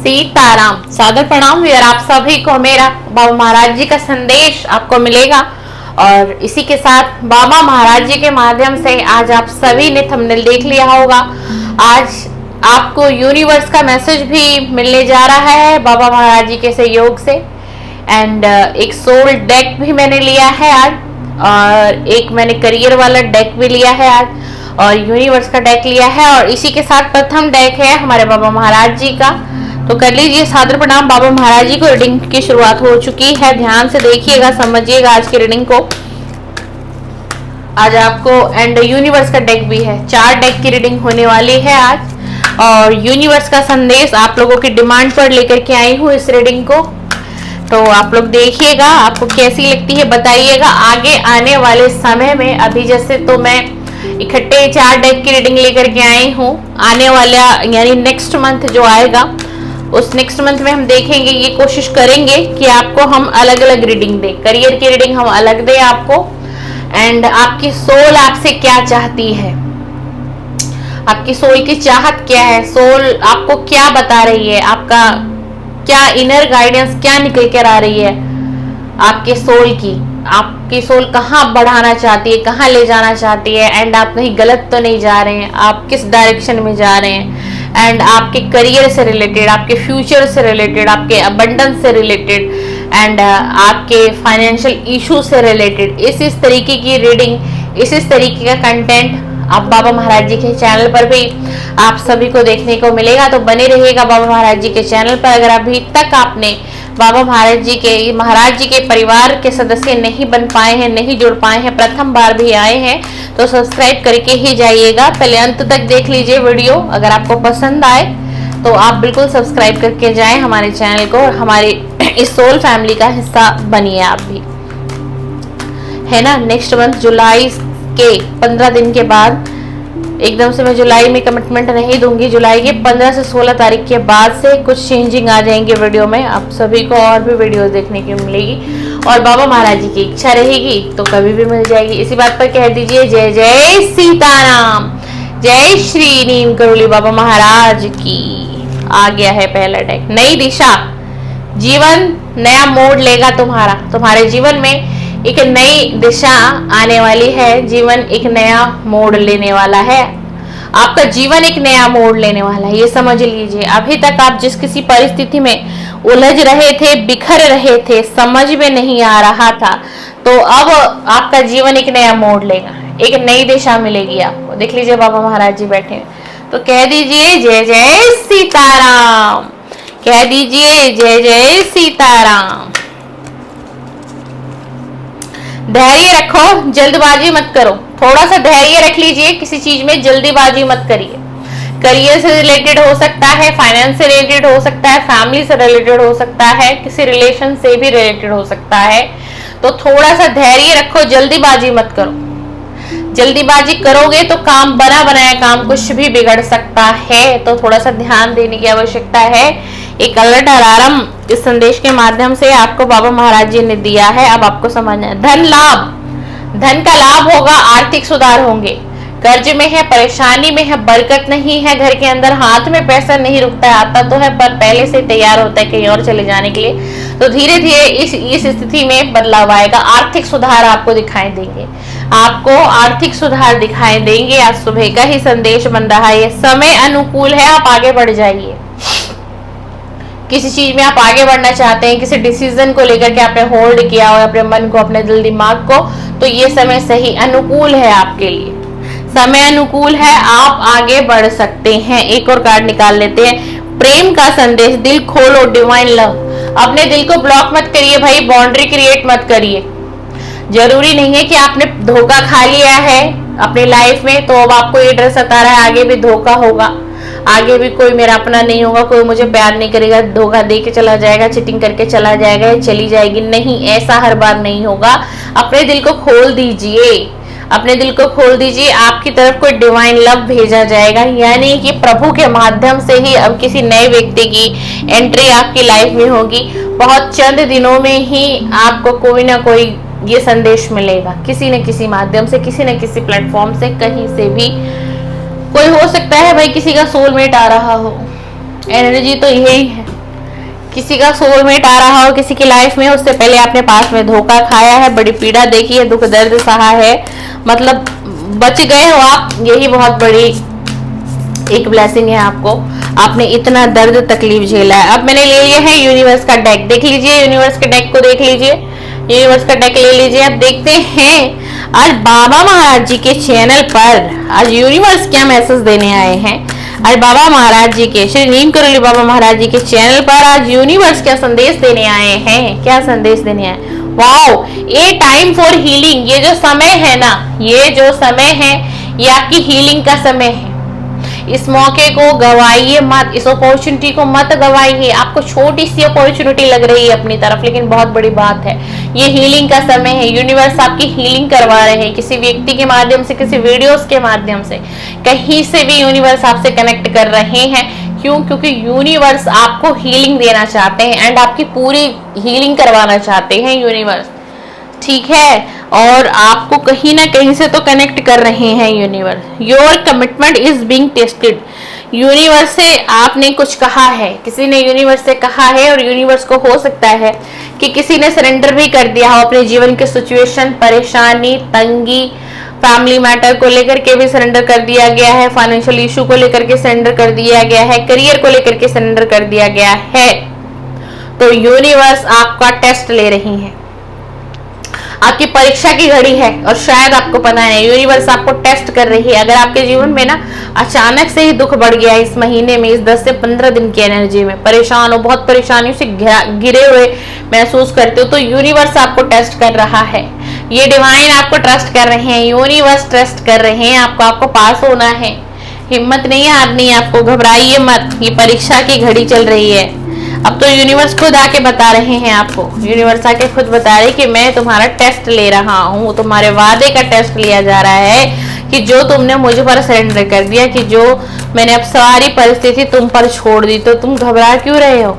सीताराम। सादर प्रणाम यार आप सभी को। मेरा बाबा महाराज जी का संदेश आपको मिलेगा और इसी के साथ बाबा महाराज जी के माध्यम से आज आप सभी ने थंबनेल देख लिया होगा। आज आपको यूनिवर्स का मैसेज भी मिलने जा रहा है बाबा महाराज जी के सहयोग से। एंड एक सोल डेक भी मैंने लिया है आज, और एक मैंने करियर वाला डेक भी लिया है आज, और यूनिवर्स का डेक लिया है, और इसी के साथ प्रथम डेक है हमारे बाबा महाराज जी का। तो कर लीजिए सादर प्रणाम। बाबा महाराज जी को रीडिंग की शुरुआत हो चुकी है। ध्यान से देखिएगा, समझिएगा आज की रीडिंग को। आज आपको एंड यूनिवर्स का डेक भी है, 4 डेक की रीडिंग होने वाली है आज। और यूनिवर्स का संदेश आप लोगों की डिमांड पर लेकर के आई हूँ इस रीडिंग को। तो आप लोग देखिएगा, आपको कैसी लगती है बताइएगा। आगे आने वाले समय में अभी जैसे तो मैं इकट्ठे 4 डेक की रीडिंग लेकर के आई हूँ। आने वाला यानी नेक्स्ट मंथ जो आएगा, उस नेक्स्ट मंथ में हम देखेंगे, ये कोशिश करेंगे कि आपको हम अलग अलग रीडिंग दें। करियर की रीडिंग हम अलग दें आपको, एंड आपकी सोल आपसे क्या चाहती है, आपकी सोल की चाहत क्या है, सोल आपको क्या बता रही है, आपका क्या इनर गाइडेंस क्या निकल कर आ रही है आपके सोल की। आपकी सोल कहाँ बढ़ाना चाहती है, कहाँ ले जाना चाहती है, एंड आप कहीं गलत तो नहीं जा रहे हैं, आप किस डायरेक्शन में जा रहे हैं, एंड आपके करियर से रिलेटेड, आपके फ्यूचर से रिलेटेड, आपके अबंडेंस से रिलेटेड, एंड आपके फाइनेंशियल इशू से रिलेटेड। इस तरीके की रीडिंग, इस तरीके का कंटेंट आप बाबा महाराज जी के चैनल पर भी आप सभी को देखने को मिलेगा। तो बने रहिएगा बाबा महाराज जी के चैनल पर। अगर अभी तक आपने बाबा महाराज जी के परिवार के सदस्य नहीं बन पाए हैं, नहीं जुड़ पाए हैं, प्रथम बार भी आए हैं, तो सब्सक्राइब करके ही जाइएगा। पहले अंत तक देख लीजिए वीडियो। अगर आपको पसंद आए तो आप बिल्कुल सब्सक्राइब करके जाएं हमारे चैनल को, और हमारे इस सोल फैमिली का हिस्सा बनिए आप भी, है ना। नेक्स्ट मंथ जुलाई के 15 दिन के बाद, एकदम से मैं जुलाई में कमिटमेंट नहीं दूंगी। जुलाई के 15 से 16 तारीख के बाद से कुछ चेंजिंग आ जाएंगे वीडियो में। आप सभी को और भी वीडियो देखने की मिलेगी, और बाबा महाराज जी की इच्छा रहेगी तो कभी भी मिल जाएगी। इसी बात पर कह दीजिए जय जय सीताराम, जय श्री नीम करोली बाबा महाराज की। आ गया है पहला डेक, नई दिशा। जीवन नया मोड़ लेगा तुम्हारे जीवन में एक नई दिशा आने वाली है। जीवन एक नया मोड़ लेने वाला है, आपका जीवन एक नया मोड़ लेने वाला है, ये समझ लीजिए। अभी तक आप जिस किसी परिस्थिति में उलझ रहे थे, बिखर रहे थे, समझ में नहीं आ रहा था, तो अब आपका जीवन एक नया मोड़ लेगा, एक नई दिशा मिलेगी आपको। देख लीजिए बाबा महाराज जी बैठे हैं, तो कह दीजिए जय जय सीताराम, कह दीजिए जय जय सीताराम। धैर्य रखो, जल्दबाजी मत करो, थोड़ा सा धैर्य रख लीजिए, किसी चीज में जल्दीबाजी मत करिए। करियर से रिलेटेड हो सकता है, फाइनेंस से रिलेटेड हो सकता है, फैमिली से रिलेटेड हो सकता है, किसी रिलेशन से भी रिलेटेड हो सकता है। तो थोड़ा सा धैर्य रखो, जल्दीबाजी मत करो। जल्दीबाजी करोगे तो काम, बना बनाया काम कुछ भी बिगड़ सकता है, तो थोड़ा सा ध्यान देने की आवश्यकता है। एक अलर्ट अलार्म इस संदेश के माध्यम से आपको बाबा महाराज जी ने दिया है। अब आपको समझना है, धन लाभ, धन का लाभ होगा, आर्थिक सुधार होंगे। कर्ज में है, परेशानी में है, बरकत नहीं है घर के अंदर, हाथ में पैसा नहीं रुकता है, आता तो है पर पहले से तैयार होता है कहीं और चले जाने के लिए। तो धीरे धीरे इस स्थिति में बदलाव आएगा, आर्थिक सुधार आपको दिखाई देंगे, आपको आर्थिक सुधार दिखाई देंगे। आज सुबह का ही संदेश बन रहा है, समय अनुकूल है, आप आगे बढ़ जाइए। किसी चीज में आप आगे बढ़ना चाहते हैं, किसी डिसीजन को लेकर के आपने होल्ड किया हो अपने मन को, अपने दिल दिमाग को, तो ये समय सही अनुकूल है आपके लिए, समय अनुकूल है, आप आगे बढ़ सकते हैं। एक और कार्ड निकाल लेते हैं, प्रेम का संदेश। दिल खोलो, डिवाइन लव। अपने दिल को ब्लॉक मत करिए भाई, बाउंड्री क्रिएट मत करिए। जरूरी नहीं है कि आपने धोखा खा लिया है अपनी लाइफ में तो अब आपको ये डर सता रहा है आगे भी धोखा होगा, आगे भी कोई मेरा अपना नहीं होगा, कोई मुझे प्यार नहीं करेगा, धोखा दे के चला जाएगा, चीटिंग करके चला जाएगा, चली जाएगी। नहीं, ऐसा हर बार नहीं होगा। अपने दिल को खोल दीजिए, अपने दिल को खोल दीजिए, आपकी तरफ कोई डिवाइन लव भेजा जाएगा, यानी कि प्रभु के माध्यम से ही अब किसी नए व्यक्ति की एंट्री आपकी लाइफ में होगी। बहुत चंद दिनों में ही आपको कोई ना कोई ये संदेश मिलेगा, किसी न किसी माध्यम से, किसी न किसी प्लेटफॉर्म से, कहीं से भी। कोई हो सकता है भाई किसी का सोलमेट आ रहा हो, एनर्जी तो यही है। किसी का सोलमेट आ रहा हो किसी की लाइफ में, उससे पहले आपने पास में धोखा खाया है, बड़ी पीड़ा देखी है, दुख दर्द सहा है, मतलब बच गए हो आप, यही बहुत बड़ी एक ब्लेसिंग है आपको। आपने इतना दर्द तकलीफ झेला है। अब मैंने ले लिया है यूनिवर्स का डेक, देख लीजिए यूनिवर्स के डेक को, देख लीजिए यूनिवर्स का डेक ले लीजिए। अब देखते हैं आज बाबा महाराज जी के चैनल पर आज यूनिवर्स क्या मैसेज देने आए हैं। आज बाबा महाराज जी के, श्री नीम करोली बाबा महाराज जी के चैनल पर आज यूनिवर्स क्या संदेश देने आए हैं, क्या संदेश देने आए। Wow, A time for healing, ये जो समय है ना, ये जो समय है ये आपकी हीलिंग का समय है। इस मौके को गवाइए मत, इस अपॉर्चुनिटी को मत गवाइए। आपको छोटी सी अपॉर्चुनिटी लग रही है अपनी तरफ, लेकिन बहुत बड़ी बात है। ये हीलिंग का समय है, यूनिवर्स आपकी हीलिंग करवा रहे हैं, किसी व्यक्ति के माध्यम से, किसी वीडियोस के माध्यम से, कहीं से भी यूनिवर्स आपसे कनेक्ट कर रहे हैं। क्यों? क्योंकि यूनिवर्स आपको हीलिंग देना चाहते हैं एंड आपकी पूरी हीलिंग करवाना चाहते हैं यूनिवर्स, ठीक है। और आपको कहीं ना कहीं से तो कनेक्ट कर रहे हैं universe. Your commitment is being tested, universe से आपने कुछ कहा है, किसी ने यूनिवर्स से कहा है, और यूनिवर्स को हो सकता है कि किसी ने सरेंडर भी कर दिया हो अपने जीवन के सिचुएशन, परेशानी, तंगी, फैमिली मैटर को लेकर के भी सरेंडर कर दिया गया है, फाइनेंशियल इशू को लेकर के सरेंडर कर दिया गया है, करियर को लेकर के सरेंडर कर दिया गया है। तो यूनिवर्स आपका टेस्ट ले रही है, आपकी परीक्षा की घड़ी है, और शायद आपको पता है यूनिवर्स आपको टेस्ट कर रही है। अगर आपके जीवन में ना अचानक से ही दुख बढ़ गया इस महीने में, इस 10 से 15 दिन की एनर्जी में परेशान हो, बहुत परेशानियों से घिरे हुए महसूस करते हो, तो यूनिवर्स आपको टेस्ट कर रहा है। ये डिवाइन आपको ट्रस्ट कर रहे हैं, यूनिवर्स ट्रस्ट कर रहे हैं आपको पास होना है। हिम्मत नहीं हारनी है आपको, घबराइए मत, ये परीक्षा की घड़ी चल रही है। अब तो यूनिवर्स खुद आके बता रहे हैं आपको, यूनिवर्स आके खुद बता रहे कि मैं तुम्हारा टेस्ट ले रहा हूँ, तुम्हारे वादे का टेस्ट लिया जा रहा है कि जो तुमने मुझे पर सरेंडर कर दिया, कि जो मैंने अब सारी परिस्थिति तुम पर छोड़ दी, तो तुम घबरा क्यों रहे हो।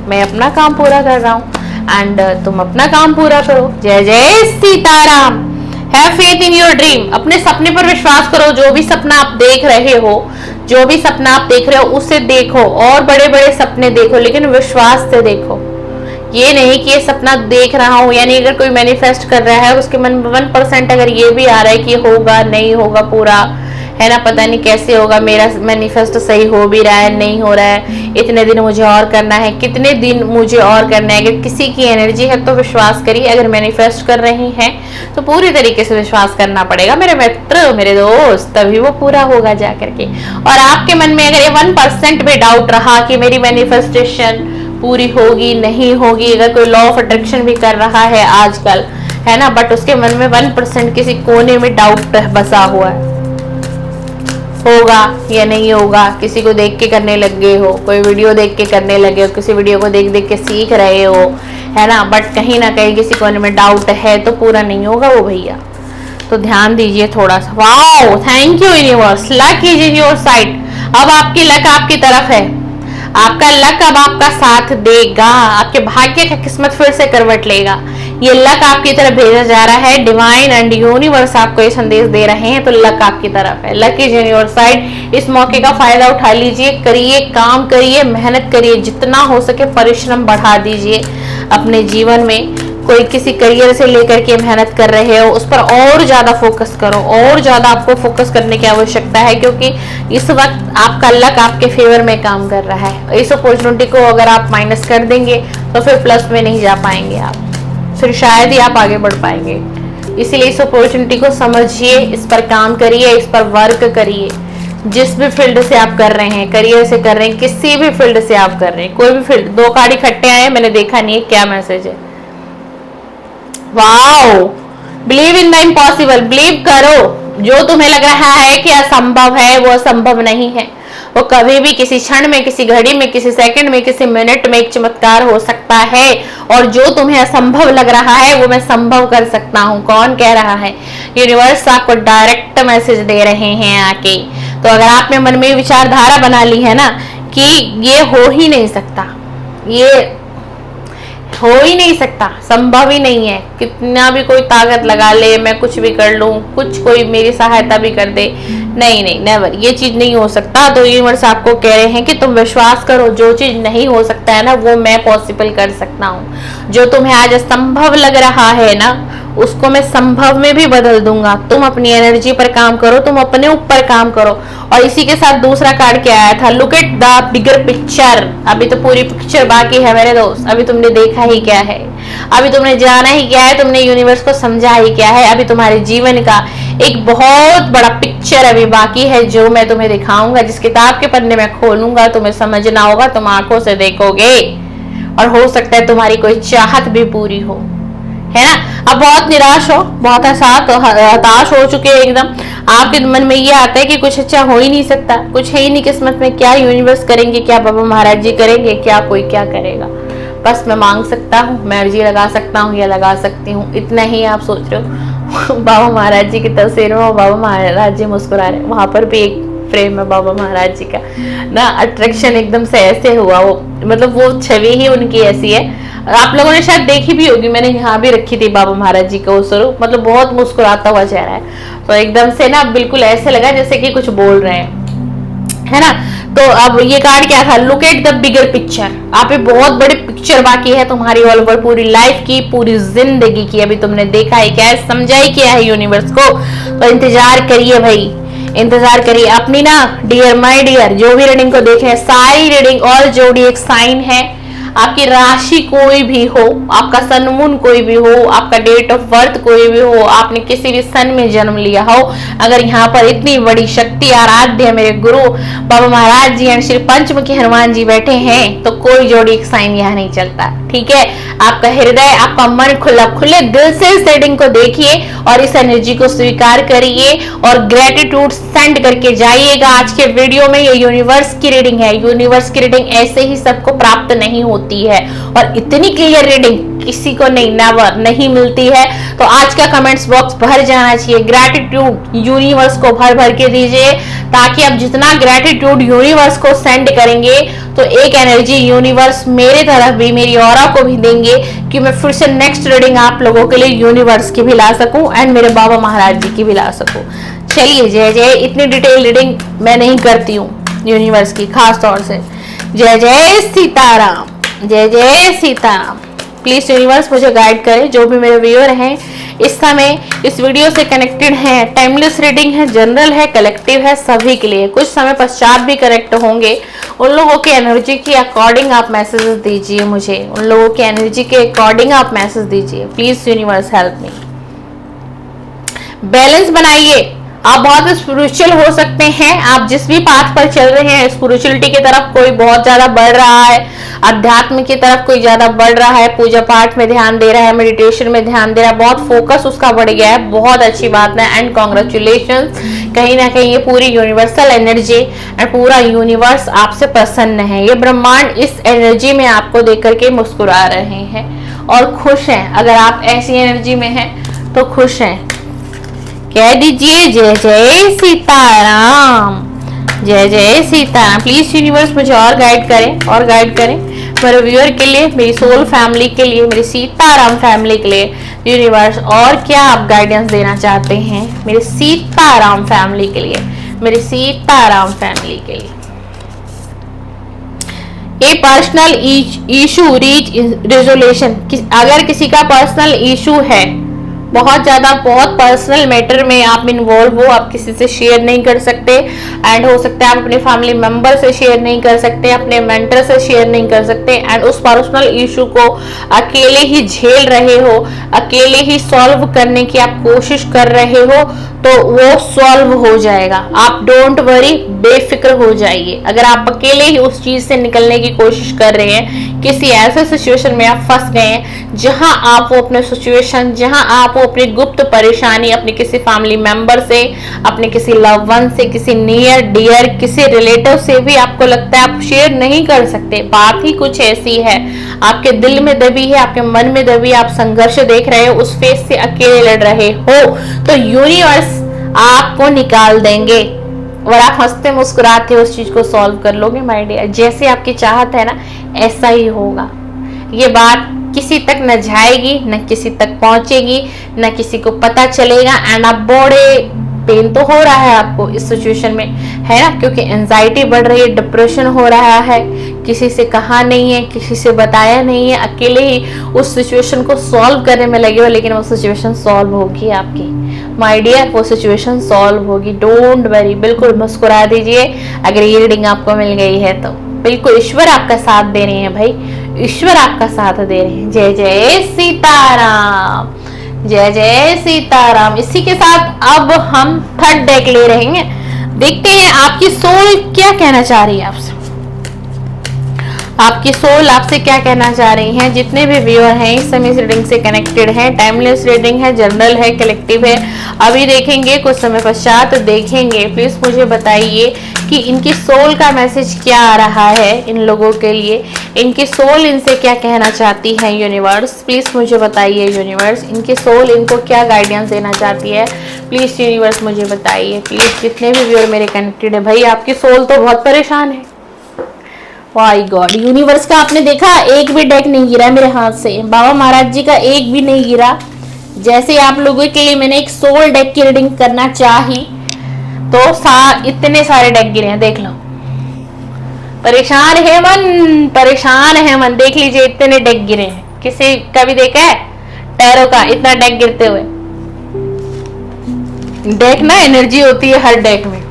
मैं अपना काम पूरा कर रहा हूँ एंड तुम अपना काम पूरा करो। जय जय Sitaram. Have faith in your dream, अपने सपने पर विश्वास करो। जो भी सपना आप देख रहे हो, जो भी सपना आप देख रहे हो उसे देखो, और बड़े बड़े सपने देखो, लेकिन विश्वास से देखो। ये नहीं कि ये सपना देख रहा हूं, यानी अगर कोई मैनिफेस्ट कर रहा है उसके मन में 1% अगर ये भी आ रहा है कि होगा नहीं होगा पूरा, है ना, पता नहीं कैसे होगा, मेरा मैनिफेस्ट सही हो भी रहा है नहीं हो रहा है, इतने दिन मुझे और करना है, कितने दिन मुझे और करना है। अगर किसी की एनर्जी है तो विश्वास करिए, अगर मैनिफेस्ट कर रही हैं तो पूरी तरीके से विश्वास करना पड़ेगा मेरे मित्र, मेरे दोस्त, तभी वो पूरा होगा जा करके। और आपके मन में अगर ये 1% भी डाउट रहा कि मेरी मैनिफेस्टेशन पूरी होगी नहीं होगी, अगर कोई लॉ ऑफ अट्रैक्शन भी कर रहा है आजकल, है ना, बट उसके मन में 1% किसी कोने में डाउट बसा हुआ है, होगा या नहीं होगा, किसी को देख के करने लग गए हो, कोई वीडियो देख के करने लगे हो, किसी वीडियो को देख देख के सीख रहे हो, है ना, बट कहीं ना कहीं किसी कोने में डाउट है तो पूरा नहीं होगा वो भैया। तो ध्यान दीजिए थोड़ा सा। Wow, thank you universe, luck is in your side. अब आपकी लक आपकी तरफ है, आपका लक अब आपका साथ देगा, आपके भाग्य का किस्मत फिर से करवट लेगा। ये लक आपकी तरफ भेजा जा रहा है, डिवाइन एंड यूनिवर्स आपको ये संदेश दे रहे हैं, तो लक आपकी तरफ है, luck is in your side. इस मौके का फायदा उठा लीजिए, करिए, काम करिए, मेहनत करिए, जितना हो सके परिश्रम बढ़ा दीजिए अपने जीवन में। कोई किसी करियर से लेकर के मेहनत कर रहे हो उस पर और ज्यादा फोकस करो, और ज्यादा आपको फोकस करने की आवश्यकता है, क्योंकि इस वक्त आपका लक आपके फेवर में काम कर रहा है। इस अपॉर्चुनिटी को अगर आप माइनस कर देंगे तो फिर प्लस में नहीं जा पाएंगे आप, फिर शायद ही आप आगे बढ़ पाएंगे। इसीलिए इस अपॉर्चुनिटी को समझिए, इस पर काम करिए, इस पर वर्क करिए। जिस भी फील्ड से आप कर रहे हैं, करियर से कर रहे हैं, किसी भी फील्ड से आप कर रहे हैं, कोई भी फील्ड। 2 कार्ड इकट्ठे आए, मैंने देखा नहीं है क्या मैसेज है। Wow, believe in the impossible, believe करो। जो तुम्हें लग रहा है कि असंभव है वो असंभव नहीं है, वो कभी भी किसी क्षण में, किसी घड़ी में, किसी सेकंड में, किसी मिनट में एक चमत्कार हो सकता है। और जो तुम्हें असंभव लग रहा है वो मैं संभव कर सकता हूँ। कौन कह रहा है? यूनिवर्स आपको डायरेक्ट मैसेज दे रहे हैं आके। तो अगर आपने मन में विचारधारा बना ली है ना कि ये हो ही नहीं सकता, ये हो ही नहीं सकता, संभव ही नहीं है। कितना भी कोई ताकत लगा ले, मैं कुछ भी कर लूं, कुछ कोई मेरी सहायता भी कर दे, नहीं नहीं, नेवर, ये चीज नहीं हो सकता। तो यूनिवर्स आपको कह रहे हैं कि तुम विश्वास करो, जो चीज नहीं हो सकता है ना, वो मैं पॉसिबल कर सकता हूँ। जो तुम्हें आज असंभव लग रहा है ना, उसको मैं संभव में भी बदल दूंगा। तुम अपनी एनर्जी पर काम करो, तुम अपने ऊपर काम करो। और इसी के साथ दूसरा कार्ड क्या आया था, look at the bigger picture. अभी तो पूरी पिक्चर बाकी है मेरे दोस्त, अभी तुमने देखा ही क्या है, अभी तुमने जाना ही क्या है, तुमने यूनिवर्स को समझा ही क्या है। अभी तुम्हारे जीवन का एक बहुत बड़ा पिक्चर अभी बाकी है, जो मैं तुम्हें दिखाऊंगा। जिस किताब के पन्ने मैं खोलूंगा, तुम्हें समझना होगा, तुम आंखों से देखोगे, और हो सकता है तुम्हारी कोई चाहत भी पूरी हो, है ना। अब बहुत निराश हो, बहुत हताश हो चुके हैं एकदम, आपके मन में ये आता है कि कुछ अच्छा हो ही नहीं सकता, कुछ है ही नहीं किस्मत में, क्या यूनिवर्स करेंगे, क्या बाबा महाराज जी करेंगे, क्या कोई क्या करेगा। बस मैं मांग सकता हूँ, मैं अर्जी लगा सकता हूँ या लगा सकती हूँ, इतना ही आप सोच रहे हो। बाबा महाराज जी की तस्वीर में बाबा महाराज जी मुस्कुरा रहे, वहां पर भी एक फ्रेम है बाबा महाराज जी का ना। अट्रैक्शन एकदम से ऐसे हुआ, वो मतलब वो छवि ही उनकी ऐसी है। आप लोगों ने शायद देखी भी होगी, मैंने यहाँ भी रखी थी बाबा महाराज जी का वो स्वरूप, मतलब बहुत मुस्कुराता हुआ चेहरा है। तो एकदम से ना बिल्कुल ऐसे लगा जैसे कि कुछ बोल रहे हैं, है ना। तो अब ये कार्ड क्या था, look at the bigger picture. आप पे बहुत बड़ी पिक्चर बाकी है तुम्हारी ऑल ओवर, पूरी लाइफ की, पूरी जिंदगी की। अभी तुमने देखा है क्या है, समझा ही क्या है यूनिवर्स को। तो इंतजार करिए भाई, इंतजार करिए अपनी ना डियर माय डियर। जो भी रीडिंग को देखे, सारी रीडिंग और जोड़ी एक साइन है। आपकी राशि कोई भी हो, आपका सन मून कोई भी हो, आपका डेट ऑफ बर्थ कोई भी हो, आपने किसी भी सन में जन्म लिया हो, अगर यहाँ पर इतनी बड़ी शक्ति आराध्य मेरे गुरु बाबा महाराज जी एंड श्री पंचमुखी हनुमान जी बैठे हैं, तो कोई जोड़ी एक साइन यहाँ नहीं चलता, ठीक है। आपका हृदय, आपका मन खुला, खुले दिल से इस रीडिंग को देखिए और इस एनर्जी को स्वीकार करिए और ग्रेटिट्यूड सेंड करके जाइएगा। आज के वीडियो में ये यूनिवर्स की रीडिंग है। यूनिवर्स की रीडिंग ऐसे ही सबको प्राप्त नहीं होती है, और इतनी क्लियर रीडिंग किसी को नहीं, नेवर नहीं मिलती है। तो आज का कमेंट्स बॉक्स भर जाना चाहिए, ग्रेटिट्यूड यूनिवर्स को भर भर के दीजिए, ताकि आप जितना ग्रेटिट्यूड यूनिवर्स को सेंड करेंगे, तो एक एनर्जी यूनिवर्स मेरे तरफ भी, मेरी ऑरा को भी देंगे, कि मैं फिर से नेक्स्ट रीडिंग आप लोगों के लिए यूनिवर्स की भी ला सकूं एंड मेरे बाबा महाराज जी की भी ला सकूं। चलिए, जय जय। इतनी डिटेल रीडिंग मैं नहीं करती हूँ यूनिवर्स की, खास तौर से। जय जय सीताराम, जय जय सीताराम। प्लीज यूनिवर्स मुझे गाइड करें, जो भी मेरे व्यूअर हैं इस समय इस वीडियो से कनेक्टेड हैं। टाइमलेस रीडिंग है, जनरल है, कलेक्टिव है, सभी के लिए। कुछ समय पश्चात भी करेक्ट होंगे, उन लोगों की एनर्जी के अकॉर्डिंग आप मैसेजेस दीजिए मुझे, उन लोगों की एनर्जी के अकॉर्डिंग आप मैसेज दीजिए। Please universe help me. Balance बनाइए। आप बहुत स्पिरिचुअल हो सकते हैं, आप जिस भी पाथ पर चल रहे हैं, स्पिरिचुअलिटी की तरफ कोई बहुत ज्यादा बढ़ रहा है, अध्यात्म की तरफ कोई ज्यादा बढ़ रहा है, पूजा पाठ में ध्यान दे रहा है, मेडिटेशन में ध्यान दे रहा है, बहुत फोकस उसका बढ़ गया है, बहुत अच्छी बात है एंड कॉन्ग्रेचुलेशंस। कहीं ना कहीं ये पूरी यूनिवर्सल एनर्जी एंड पूरा यूनिवर्स आपसे प्रसन्न है। ये ब्रह्मांड इस एनर्जी में आपको देख करके मुस्कुरा रहे हैं और खुश हैं। अगर आप ऐसी एनर्जी में हैं तो खुश हैं। कह दीजिए जय जय सीताराम, जय जय सीताराम। प्लीज यूनिवर्स मुझे और गाइड करें, और गाइड करें मेरे व्यूअर के लिए, मेरी सोल फैमिली के लिए, मेरी सीताराम फैमिली के लिए। यूनिवर्स और क्या आप गाइडेंस देना चाहते हैं मेरे सीताराम फैमिली के लिए, मेरी सीताराम फैमिली के लिए। ए पर्सनल इशू रीच रेजोल्यूशन। अगर किसी का पर्सनल इशू है, बहुत ज्यादा, बहुत पर्सनल मैटर में आप इन्वॉल्व हो, आप किसी से शेयर नहीं कर सकते, एंड हो सकता है आप अपने फैमिली मेंबर से शेयर नहीं कर सकते, अपने मेंटर से शेयर नहीं कर सकते, एंड उस पर्सनल इशू को अकेले ही झेल रहे हो, अकेले ही सॉल्व करने की आप कोशिश कर रहे हो, तो वो सॉल्व हो जाएगा। आप डोंट वरी, बेफिक्र हो जाइए। अगर आप अकेले ही उस चीज से निकलने की कोशिश कर रहे हैं, किसी ऐसे सिचुएशन में आप फंस गए हैं जहां आप वो अपने सिचुएशन, जहां आप वो अपनी गुप्त परेशानी अपने किसी फैमिली मेंबर से, अपने किसी लव वन से, किसी नियर डियर, किसी रिलेटिव से भी आपको लगता है आप शेयर नहीं कर सकते, बात ही कुछ ऐसी है, आपके दिल में दबी है, आपके मन में दबी, आप संघर्ष देख रहे हो, उस फेस से अकेले लड़ रहे हो, तो यूनिवर्स आपको निकाल देंगे और आप हंसते मुस्कुराते उस चीज को सॉल्व कर लोगे माय डियर। जैसे आपकी चाहत है ना, ऐसा ही होगा। ये बात किसी तक न जाएगी, न किसी तक पहुंचेगी, न किसी को पता चलेगा। एंड आप बड़े पेन तो हो रहा है आपको इस सिचुएशन में, है ना, क्योंकि एंजाइटी बढ़ रही है, डिप्रेशन हो रहा है, किसी से कहा नहीं है, किसी से बताया नहीं है, अकेले ही उस सिचुएशन को सॉल्व करने में लगे हो। लेकिन वो सिचुएशन सॉल्व होगी आपकी माय डियर, वो सिचुएशन सॉल्व होगी, डोंट वरी। बिल्कुल मुस्कुरा दीजिए अगर ये रीडिंग आपको मिल गई है तो। बिल्कुल ईश्वर आपका साथ दे रहे हैं भाई, ईश्वर आपका साथ दे रहे हैं। जय जय सीताराम, जय जय सीताराम। इसी के साथ अब हम थर्ड डेक ले रहे हैं। देखते हैं आपकी सोल क्या कहना चाह रही है आपसे, आपकी सोल आपसे क्या कहना चाह रही है। जितने भी व्यूअर हैं इस समय इस रीडिंग से कनेक्टेड हैं, टाइमलेस रीडिंग है, जनरल है, कलेक्टिव है, अभी देखेंगे, कुछ समय पश्चात देखेंगे। प्लीज मुझे बताइए कि इनकी सोल का मैसेज क्या आ रहा है इन लोगों के लिए, इनकी सोल इनसे क्या कहना चाहती है। यूनिवर्स प्लीज मुझे बताइए, यूनिवर्स इनकी सोल इनको क्या गाइडेंस देना चाहती है। प्लीज यूनिवर्स मुझे बताइए। प्लीज जितने भी व्यूअर मेरे कनेक्टेड है, भाई आपकी सोल तो बहुत परेशान है। माय गॉड, यूनिवर्स का आपने देखा एक भी डेक नहीं गिरा मेरे हाथ से, बाबा महाराज जी का एक भी नहीं गिरा। जैसे आप लोगों के लिए मैंने एक सोल डेक की रीडिंग करना चाही तो इतने सारे डेक गिरे हैं, देख लो। परेशान है मन, परेशान है मन, देख लीजिए इतने डेक गिरे हैं। किसी का भी देखा है टैरो का इतना डेक गिरते हुए? डेक ना एनर्जी होती है हर डेक में।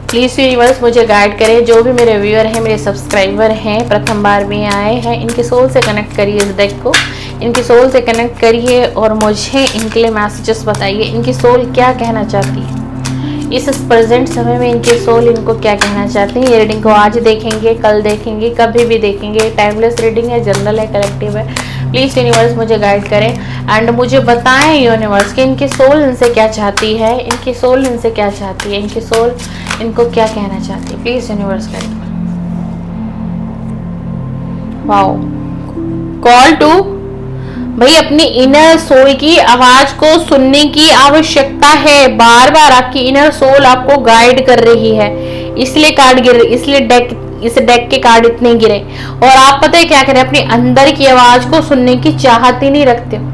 प्लीज यूनिवर्स मुझे गाइड करें। जो भी मेरे व्यूअर हैं, मेरे सब्सक्राइबर हैं, प्रथम बार भी आए हैं, इनके सोल से कनेक्ट करिए इस डेक को, इनकी सोल से कनेक्ट करिए और मुझे इनके लिए मैसेजेस बताइए। इनकी सोल क्या कहना चाहती है इस प्रेजेंट समय में, इनकी सोल इनको क्या कहना चाहती है। ये रीडिंग को आज देखेंगे, कल देखेंगे, कभी भी देखेंगे। टाइमलेस रीडिंग है, जनरल है, कलेक्टिव है। प्लीज यूनिवर्स मुझे गाइड करें एंड मुझे बताएं यूनिवर्स कि इनकी सोल इनसे क्या चाहती है, इनकी सोल इनसे क्या चाहती है, इनकी सोल इनको क्या कहना चाहती है। Please universe guide. Wow, call to, भाई अपनी इनर सोल की आवाज को सुनने की आवश्यकता है। बार बार आपकी इनर सोल आपको गाइड कर रही है, इसलिए कार्ड गिर, इसलिए डेक, इस डेक के कार्ड इतने गिरे। और आप पता है क्या करें, अपने अंदर की आवाज को सुनने की चाहत ही नहीं रखते हो,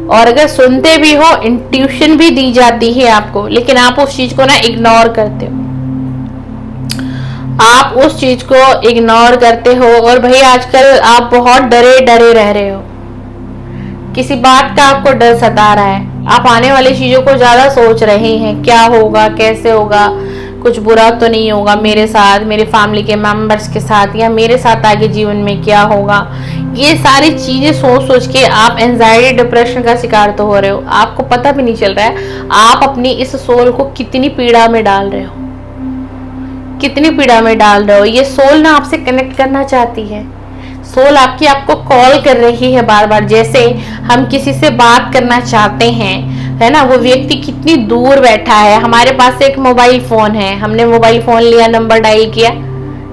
और अगर सुनते भी हो इंट्यूशन भी दी जाती है आपको, लेकिन आप उस चीज को ना इग्नोर करते हो, आप उस चीज को इग्नोर करते हो। और भाई आजकल आप बहुत डरे डरे रह रहे हो, किसी बात का आपको डर सता रहा है, आप आने वाली चीजों को ज्यादा सोच रहे हैं, क्या होगा, कैसे होगा, कुछ बुरा तो नहीं होगा मेरे साथ, मेरे फैमिली के मेंबर्स के साथ, या मेरे साथ आगे जीवन में क्या होगा। ये सारी चीजें सोच सोच के आप एंजाइटी डिप्रेशन का शिकार तो हो रहे हो, आपको पता भी नहीं चल रहा है आप अपनी इस सोल को कितनी पीड़ा में डाल रहे हो, कितनी पीड़ा में डाल रहे हो। ये सोल ना आपसे कनेक्ट करना चाहती है, सोल आपकी आपको कॉल कर रही है बार बार। जैसे हम किसी से बात करना चाहते हैं, है ना, वो व्यक्ति कितनी दूर बैठा है, हमारे पास एक मोबाइल फोन है, हमने मोबाइल फोन लिया, नंबर डायल किया,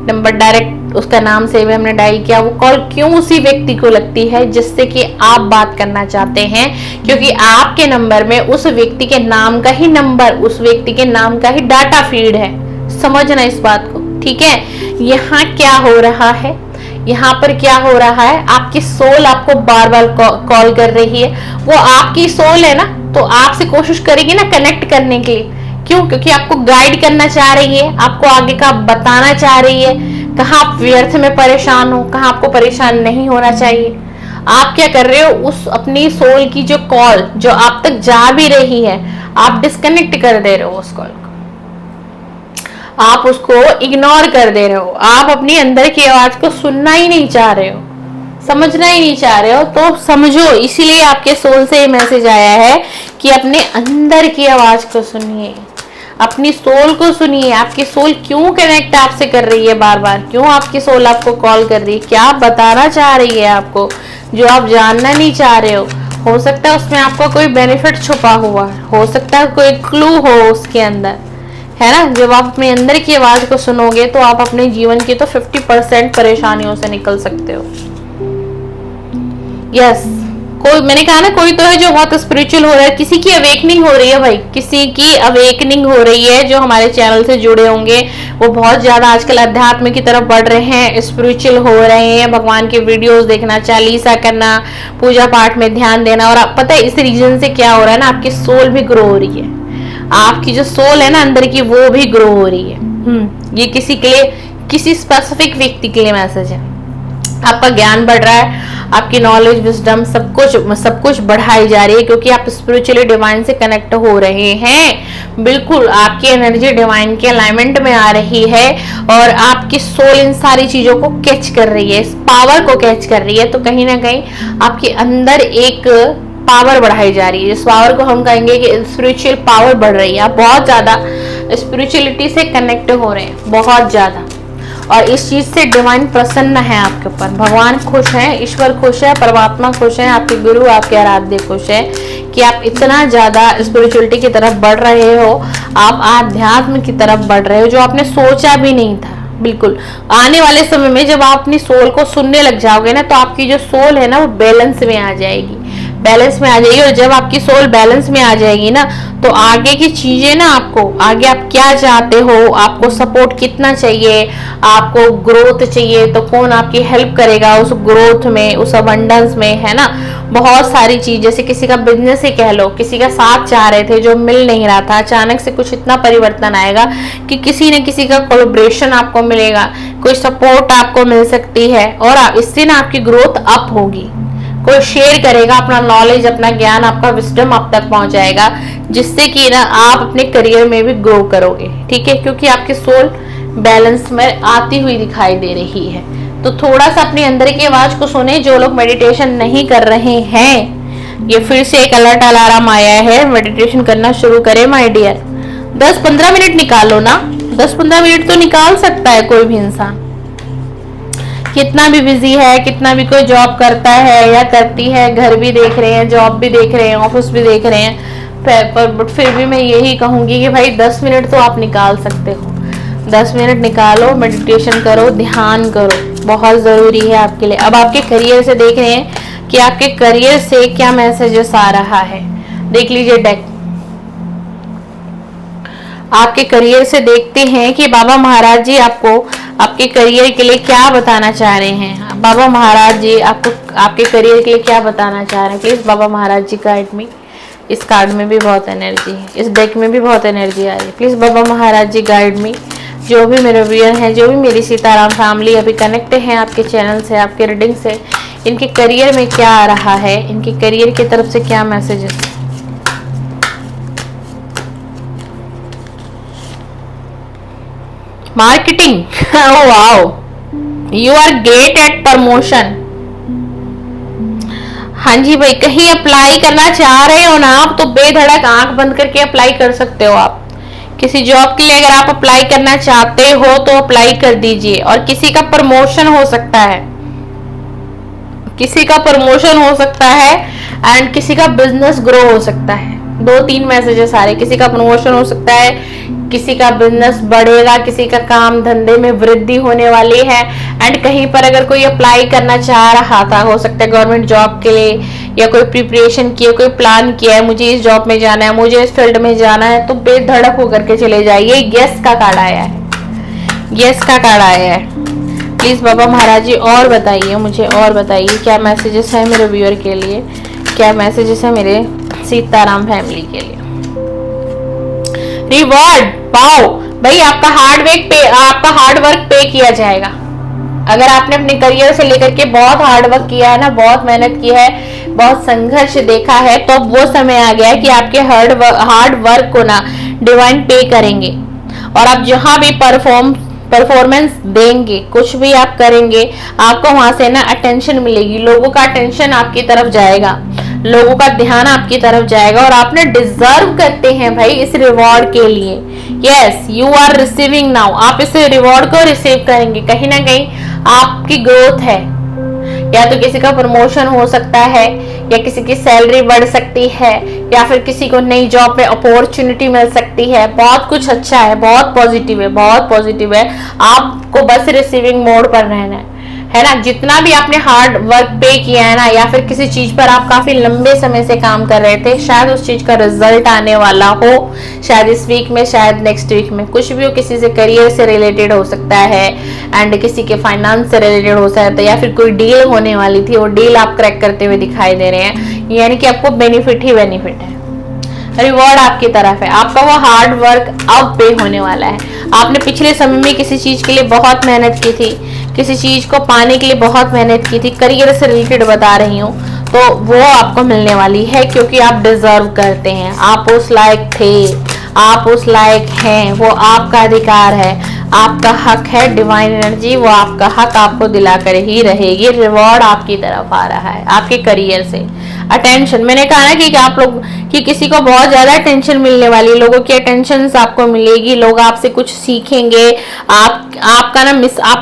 नंबर डायरेक्ट उसका नाम सेव है, हमने डायल किया, वो कॉल क्यों उसी व्यक्ति को लगती है जिससे कि आप बात करना चाहते हैं, क्योंकि आपके नंबर में उस व्यक्ति के नाम का ही नंबर, उस व्यक्ति के नाम का ही डाटा फीड है। समझना इस बात को, ठीक है। यहाँ क्या हो रहा है, यहाँ पर क्या हो रहा है, आपकी सोल आपको बार बार कॉल कर रही है। वो आपकी सोल है ना, तो आपसे कोशिश करेगी ना कनेक्ट करने के लिए। क्यों? क्योंकि आपको गाइड करना चाह रही है, आपको आगे का बताना चाह रही है, कहाँ आप व्यर्थ में परेशान हो, कहाँ आपको परेशान नहीं होना चाहिए। आप क्या कर रहे हो, उस अपनी सोल की जो कॉल जो आप तक जा भी रही है, आप डिस्कनेक्ट कर दे रहे हो उस कॉल को, आप उसको इग्नोर कर दे रहे हो, आप अपनी अंदर की आवाज को सुनना ही नहीं चाह रहे हो, समझना ही नहीं चाह रहे हो। तो समझो, इसीलिए आपके सोल से ये मैसेज आया है कि अपने अंदर की आवाज को सुनिए, अपनी सोल को सुनिए। आपकी सोल क्यों कनेक्ट आपसे कर रही है बार बार, क्यों आपकी सोल आपको कॉल कर रही है, क्या बताना चाह रही है आपको जो आप जानना नहीं चाह रहे हो सकता है उसमें आपका कोई बेनिफिट छुपा हुआ है, हो सकता है कोई क्लू हो उसके अंदर, है ना। जब आप अपने अंदर की आवाज को सुनोगे तो आप अपने जीवन की तो 50% परेशानियों से निकल सकते हो। यस, कोई, मैंने कहा ना, कोई तो है जो बहुत स्पिरिचुअल हो रहा है, किसी की अवेकनिंग हो रही है भाई, किसी की अवेकनिंग हो रही है। जो हमारे चैनल से जुड़े होंगे वो बहुत ज्यादा आजकल अध्यात्म की तरफ बढ़ रहे हैं, स्पिरिचुअल हो रहे हैं, भगवान के वीडियोस देखना, चालीसा करना, पूजा पाठ में ध्यान देना। और आप पता है इस रीजन से क्या हो रहा है ना, आपकी सोल भी ग्रो हो रही है, आपकी जो सोल है ना अंदर की वो भी ग्रो हो रही है। ये किसी के लिए, किसी स्पेसिफिक व्यक्ति के लिए मैसेज है। आपका ज्ञान बढ़ रहा है, आपकी नॉलेज, विजडम सब कुछ बढ़ाई जा रही है, क्योंकि आप स्पिरिचुअली डिवाइन से कनेक्ट हो रहे हैं। बिल्कुल आपकी एनर्जी डिवाइन के अलाइनमेंट में आ रही है और आपकी सोल इन सारी चीजों को कैच कर रही है, इस पावर को कैच कर रही है। तो कहीं ना कहीं आपके अंदर एक पावर बढ़ाई जा रही है, इस पावर को हम कहेंगे कि स्पिरिचुअल पावर बढ़ रही है। आप बहुत ज्यादा स्पिरिचुअलिटी से कनेक्ट हो रहे हैं, बहुत ज्यादा, और इस चीज से डिवाइन प्रसन्न है आपके ऊपर। भगवान खुश हैं, ईश्वर खुश है, परमात्मा खुश है, आपके गुरु, आपके आराध्य खुश है कि आप इतना ज्यादा स्पिरिचुअलिटी की तरफ बढ़ रहे हो, आप आध्यात्म की तरफ बढ़ रहे हो, जो आपने सोचा भी नहीं था। बिल्कुल आने वाले समय में जब आप अपनी सोल को सुनने लग जाओगे ना, तो आपकी जो सोल है ना वो बैलेंस में आ जाएगी, बैलेंस में आ जाएगी। और जब आपकी सोल बैलेंस में आ जाएगी ना, तो आगे की चीजें ना, आपको आगे आप क्या चाहते हो, आपको सपोर्ट कितना चाहिए, आपको ग्रोथ चाहिए, तो कौन आपकी हेल्प करेगा उस ग्रोथ में, उस अबंडेंस में, है ना। बहुत सारी चीज, जैसे किसी का बिजनेस ही कह लो, किसी का साथ चाह रहे थे जो मिल नहीं रहा था, अचानक से कुछ इतना परिवर्तन आएगा कि किसी न किसी का कोलैबोरेशन आपको मिलेगा, कोई सपोर्ट आपको मिल सकती है, और इससे ना आपकी ग्रोथ अप होगी। कोई शेयर करेगा अपना नॉलेज, अपना ज्ञान, आपका विजडम आप तक पहुंचाएगा, जिससे कि ना आप अपने करियर में भी ग्रो करोगे। ठीक है, क्योंकि आपकी सोल बैलेंस में आती हुई दिखाई दे रही है। तो थोड़ा सा अपने अंदर की आवाज को सुने। जो लोग मेडिटेशन नहीं कर रहे हैं, ये फिर से एक अलर्ट अलार्म आया है, मेडिटेशन करना शुरू करें माय डियर। 10-15 मिनट निकालो ना, 10-15 मिनट तो निकाल सकता है कोई भी इंसान, कितना भी बिजी है, कितना भी कोई जॉब करता है या करती है, घर भी देख रहे हैं, जॉब भी देख रहे हैं, ऑफिस भी देख रहे हैं, पर फिर भी मैं यही कहूंगी कि भाई 10 मिनट तो आप निकाल सकते हो। 10 मिनट निकालो, मेडिटेशन करो, ध्यान करो, बहुत जरूरी है आपके लिए। अब आपके करियर से देख रहे हैं कि आपके करियर से क्या मैसेजेस आ रहा है। देख लीजिए डेक, आपके करियर से देखते हैं कि बाबा महाराज जी आपको आपके करियर के लिए क्या बताना चाह रहे हैं। बाबा महाराज जी आपको आपके करियर के लिए क्या बताना चाह रहे हैं। प्लीज बाबा महाराज जी गाइड मी। इस कार्ड में भी बहुत एनर्जी है, इस डेक में भी बहुत एनर्जी आ रही है। प्लीज बाबा महाराज जी गाइड मी। जो भी मेरे व्यूअर हैं, जो भी मेरी सीताराम फैमिली अभी कनेक्ट हैं आपके चैनल से, आपके रीडिंग से, इनके करियर में क्या आ रहा है, इनके करियर की तरफ से क्या messages. Marketing, wow, you are great at promotion. हाँ जी भाई, कहीं अप्लाई करना चाह रहे हो ना आप, तो बेधड़क आंख बंद करके अप्लाई कर सकते हो। आप किसी जॉब के लिए अगर आप अप्लाई करना चाहते हो तो अप्लाई कर दीजिए। और किसी का प्रमोशन हो सकता है, किसी का प्रमोशन हो सकता है एंड किसी का बिजनेस ग्रो हो सकता है। 2-3 मैसेजेस आ रहे, किसी का प्रमोशन हो सकता है, किसी का बिजनेस बढ़ेगा, किसी का काम धंधे में वृद्धि होने वाली है। एंड कहीं पर अगर कोई अप्लाई करना चाह रहा था, हो सकता है गवर्नमेंट जॉब के लिए, या कोई प्रिपरेशन किया, कोई प्लान किया है, मुझे इस जॉब में जाना है, मुझे इस फील्ड में जाना है, तो बेधड़क होकर के चले जाइए। यस का कार्ड आया है, यस का कार्ड आया है। प्लीज बाबा महाराज जी और बताइए मुझे, और बताइए क्या मैसेजेस है मेरे व्यूअर के लिए, क्या मैसेजेस है मेरे सीताराम फैमिली के लिए। रिवॉर्ड, वाओ भाई, आपका हार्ड वर्क पे किया जाएगा। अगर आपने अपने करियर से लेकर के बहुत हार्ड वर्क किया है ना, बहुत मेहनत की है, बहुत संघर्ष देखा है, तो अब वो समय आ गया है कि आपके हार्ड वर्क को ना डिवाइन पे करेंगे। और आप जहां भी परफॉर्मेंस देंगे, कुछ भी आप करेंगे, आपको वहां से ना अटेंशन मिलेगी, लोगों का अटेंशन आपकी तरफ जाएगा, लोगों का ध्यान आपकी तरफ जाएगा, और आपने डिजर्व करते हैं भाई इस रिवॉर्ड के लिए। Yes, you are receiving now. आप इस रिवॉर्ड को रिसीव करेंगे। कहीं ना कहीं आपकी ग्रोथ है, या तो किसी का प्रमोशन हो सकता है, या किसी की सैलरी बढ़ सकती है, या फिर किसी को नई जॉब में अपॉर्चुनिटी मिल सकती है। बहुत कुछ अच्छा है, बहुत पॉजिटिव है, बहुत पॉजिटिव है। आपको बस रिसीविंग मोड पर रहना है ना। जितना भी आपने हार्ड वर्क पे किया है ना, या फिर किसी चीज पर आप काफी लंबे समय से काम कर रहे थे, शायद उस चीज का रिजल्ट आने वाला हो, शायद इस वीक में, शायद नेक्स्ट वीक में, कुछ भी हो। किसी से करियर से रिलेटेड हो सकता है, एंड किसी के फाइनेंस से रिलेटेड हो सकता है, या फिर कोई डील होने वाली थी, वो डील आप क्रैक करते हुए दिखाई दे रहे हैं, यानी कि आपको बेनिफिट ही बेनिफिट है, रिवॉर्ड आपकी तरफ है। आपका वो हार्ड वर्क अब पे होने वाला है। आपने पिछले समय में किसी चीज के लिए बहुत मेहनत की थी, किसी चीज को पाने के लिए बहुत मेहनत की थी, करियर से रिलेटेड बता रही हूँ, तो वो आपको मिलने वाली है, क्योंकि आप डिजर्व करते हैं, आप उस लायक थे, आप उस लायक हैं, वो आपका अधिकार है, आपका हक है। डिवाइन एनर्जी वो आपका हक आपको दिला कर ही रहेगी। रिवॉर्ड आपकी तरफ आ रहा है आपके करियर से। अटेंशन, मैंने कहा ना कि आप लोग कि किसी को बहुत ज्यादा अटेंशन मिलने वाली, लोगों की अटेंशन आपको मिलेगी, लोग आपसे कुछ सीखेंगे, आपका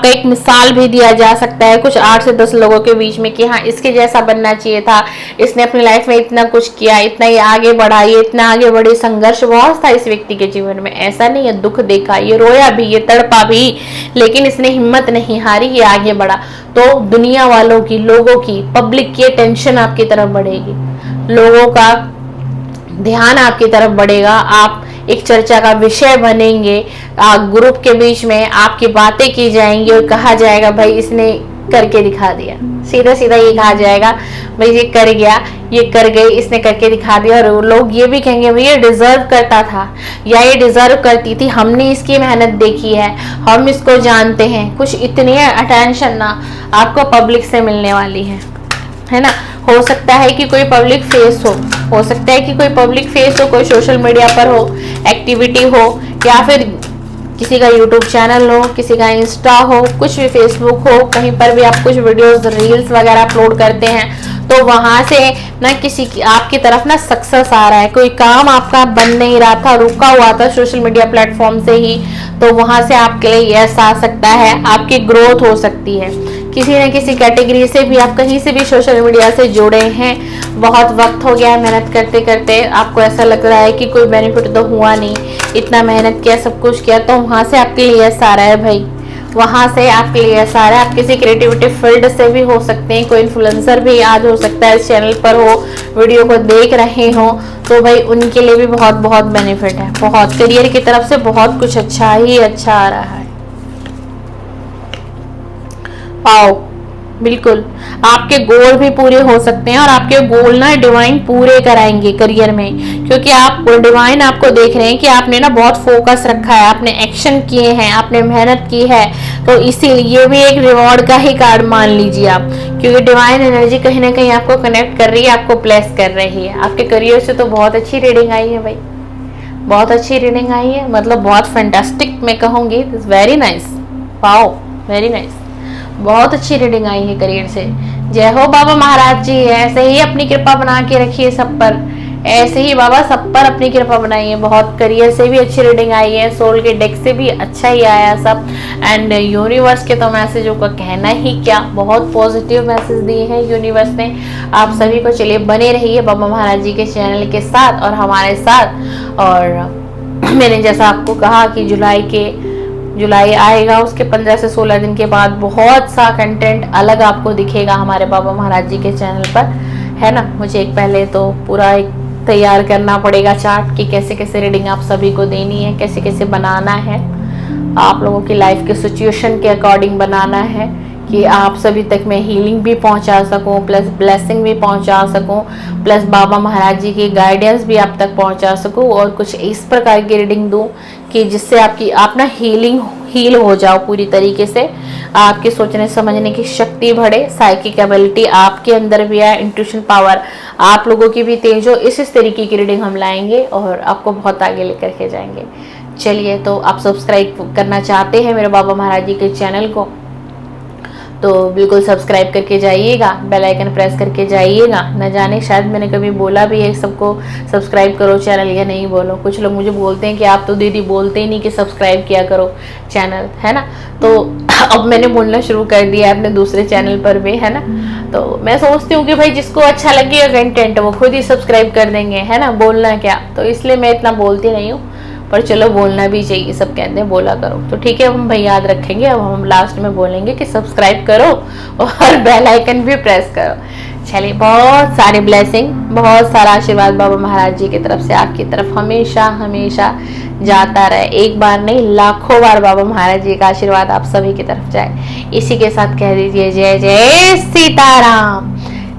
एक मिसाल भी दिया जा सकता है कुछ 8 से 10 लोगों के बीच में कि हाँ इसके जैसा बनना चाहिए था, इसने अपनी लाइफ में इतना कुछ किया, इतना ये आगे बढ़ा, ये इतना आगे बढ़े, संघर्ष बहुत था इस व्यक्ति के जीवन में, ऐसा नहीं है, दुख देखा, ये रोया भी, ये तड़पा भी, लेकिन इसने हिम्मत नहीं हारी, ये आगे बढ़ा। तो दुनिया वालों की, लोगों की, पब्लिक की अटेंशन आपकी तरफ बढ़ेगी, लोगों का ध्यान आपकी तरफ बढ़ेगा, आप एक चर्चा का विषय बनेंगे, ग्रुप के बीच में आपकी बातें की जाएंगी और कहा जाएगा भाई इसने करके दिखा दिया, सीधा सीधा ये कहा जाएगा भाई ये कर गया, ये कर गई, इसने करके दिखा दिया। और लोग ये भी कहेंगे भाई ये डिजर्व करता था या ये डिजर्व करती थी, हमने इसकी मेहनत देखी है, हम इसको जानते हैं। कुछ इतनी अटेंशन ना आपको पब्लिक से मिलने वाली है ना। हो सकता है कि कोई पब्लिक फेस हो सकता है कि कोई पब्लिक फेस हो, कोई सोशल मीडिया पर हो, एक्टिविटी हो, या फिर किसी का यूट्यूब चैनल हो, किसी का इंस्टा हो, कुछ भी फेसबुक हो, कहीं पर भी आप कुछ वीडियोस रील्स वगैरह अपलोड करते हैं, तो वहां से ना किसी की आपकी तरफ ना सक्सेस आ रहा है, कोई काम आपका बन नहीं रहा था, रुका हुआ था सोशल मीडिया प्लेटफॉर्म से ही, तो वहां से आपके लिए यस आ सकता है, आपकी ग्रोथ हो सकती है। किसी न किसी कैटेगरी से भी आप कहीं से भी सोशल मीडिया से जुड़े हैं, बहुत वक्त हो गया मेहनत करते करते, आपको ऐसा लग रहा है कि कोई बेनिफिट तो हुआ नहीं, इतना मेहनत किया, सब कुछ किया, तो वहां से आपके लिए यस आ रहा है भाई, वहां से आपके लिए यस आ रहा है। आप किसी क्रिएटिविटी फील्ड से भी हो सकते हैं, कोई इन्फ्लुएंसर भी आज हो सकता है इस चैनल पर हो, वीडियो को देख रहे हो, तो भाई उनके लिए भी बहुत बहुत बेनिफिट है, बहुत करियर की तरफ से बहुत कुछ अच्छा ही अच्छा आ रहा है। आओ बिल्कुल आपके गोल भी पूरे हो सकते हैं, और आपके गोल ना डिवाइन पूरे कराएंगे करियर में, क्योंकि आप डिवाइन आपको देख रहे हैं कि आपने ना बहुत फोकस रखा है, आपने एक्शन किए हैं, आपने मेहनत की है, तो इसीलिए भी एक रिवॉर्ड का ही कार्ड मान लीजिए आप, क्योंकि डिवाइन एनर्जी कहीं ना कहीं आपको कनेक्ट कर रही है, आपको ब्लेस कर रही है। आपके करियर से तो बहुत अच्छी रीडिंग आई है भाई, बहुत अच्छी रीडिंग आई है, मतलब बहुत फैंटास्टिक मैं कहूंगी, very nice, wow very nice, बहुत अच्छी रीडिंग आई है करियर से। जय हो बाबा महाराज जी, ऐसे ही अपनी कृपा बना के रखिए सब पर, ऐसे ही बाबा सब पर अपनी कृपा बनाइए। बहुत करियर से भी अच्छी रीडिंग आई है, सोल के डेक से भी अच्छा ही आया सब, एंड यूनिवर्स के तो मैसेजों का कहना ही क्या, बहुत पॉजिटिव मैसेज दिए हैं यूनिवर्स ने आप सभी को। चलिए बने रहिए बाबा महाराज जी के चैनल के साथ और हमारे साथ। और मैंने जैसा आपको कहा कि जुलाई आएगा, उसके 15 से 16 दिन के बाद बहुत सा कंटेंट अलग आपको दिखेगा हमारे बाबा महाराज जी के चैनल पर, है ना। मुझे एक पहले तो पूरा एक तैयार करना पड़ेगा चार्ट कि कैसे कैसे रीडिंग आप सभी को देनी है, कैसे कैसे बनाना है, आप लोगों की लाइफ के सिचुएशन के अकॉर्डिंग बनाना है कि आप सभी तक मैं हीलिंग भी पहुंचा सकूं, प्लस ब्लेसिंग भी पहुंचा सकूं, प्लस बाबा महाराज जी की गाइडेंस भी आप तक पहुंचा सकूं, और कुछ इस प्रकार की रीडिंग दूं कि जिससे आप ना हील हो जाओ पूरी तरीके से, आपके सोचने समझने की शक्ति बढ़े, साइकिक एबिलिटी आपके अंदर भी आए, इंट्यूशन पावर आप लोगों की भी तेज हो। इस तरीके की रीडिंग हम लाएंगे और आपको बहुत आगे लेकर के जाएंगे। चलिए, तो आप सब्सक्राइब करना चाहते हैं मेरे बाबा महाराज जी के चैनल को तो बिल्कुल सब्सक्राइब करके जाइएगा, बेल आइकन प्रेस करके जाइएगा। न जाने शायद मैंने कभी बोला भी है सबको सब्सक्राइब करो चैनल, या नहीं बोलो। कुछ लोग मुझे बोलते हैं कि आप तो दीदी बोलते ही नहीं कि सब्सक्राइब किया करो चैनल, है ना। तो अब मैंने बोलना शुरू कर दिया है अपने दूसरे चैनल पर भी, है ना। तो मैं सोचती हूँ कि भाई जिसको अच्छा लगेगा कंटेंट वो खुद ही सब्सक्राइब कर देंगे, है ना, बोलना क्या। तो इसलिए मैं इतना बोलती नहीं हूँ, पर चलो बोलना भी चाहिए, सब कहते हैं बोला करो, तो ठीक है हम भाई याद रखेंगे। अब हम लास्ट में बोलेंगे कि सब्सक्राइब करो और बेल आइकन भी प्रेस करो। चलिए, बहुत सारे ब्लेसिंग, बहुत सारा आशीर्वाद बाबा महाराज जी की तरफ से आपकी तरफ हमेशा हमेशा जाता रहे। एक बार नहीं, लाखों बार बाबा महाराज जी का आशीर्वाद आप सभी की तरफ जाए। इसी के साथ कह दीजिए जय जय सीताराम,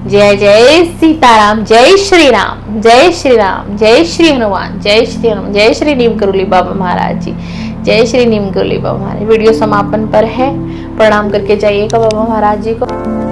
जय जय सीताराम, जय श्री राम, जय श्री राम, जय श्री हनुमान, जय श्री हनुमान, जय श्री नीम करोली बाबा महाराज जी, जय श्री नीम करोली बाबा महाराज। वीडियो समापन पर है, प्रणाम करके जाइएगा बाबा महाराज जी को।